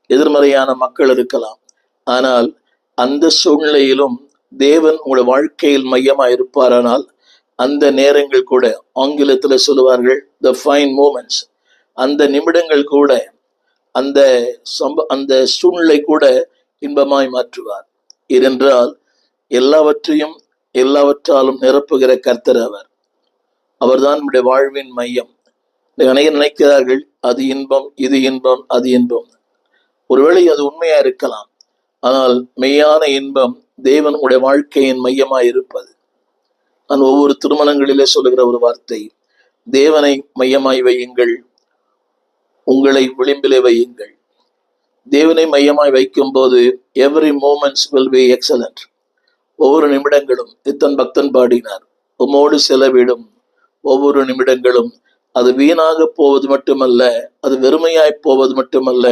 எதிர்மறையான மக்கள் இருக்கலாம். ஆனால் அந்த சூழ்நிலையிலும் தேவன் உங்களுடைய வாழ்க்கையில் மையமாக இருப்பாரானால் அந்த நேரங்கள் கூட, ஆங்கிலத்தில் சொல்லுவார்கள் த ஃபைன் மூமெண்ட்ஸ், அந்த நிமிடங்கள் கூட, அந்த சூழ்நிலை கூட இன்பமாய் மாற்றுவார். ஏனென்றால் எல்லாவற்றையும் எல்லாவற்றாலும் நிரப்புகிற கர்த்தர் அவர். அவர்தான் நம்முடைய வாழ்வின் மையம். அனைவரும் நினைக்கிறார்கள் அது இன்பம், இது இன்பம், அது இன்பம். ஒருவேளை அது உண்மையா இருக்கலாம். ஆனால் மெய்யான இன்பம் தேவன் உடைய வாழ்க்கையின் மையமாய் இருப்பது. நான் ஒவ்வொரு திருமணங்களிலே சொல்லுகிற ஒரு வார்த்தை, தேவனை மையமாய் வையுங்கள், உங்களை விளிம்பிலே வையுங்கள். தேவனை மையமாய் வைக்கும் போது every moments will be excellent. ஒவ்வொரு நிமிடங்களும் இத்தன் பக்தன் பாடினார், உம்மோடு செலவிடும் ஒவ்வொரு நிமிடங்களும் அது வீணாக போவது மட்டுமல்ல, அது வெறுமையாய் போவது மட்டுமல்ல,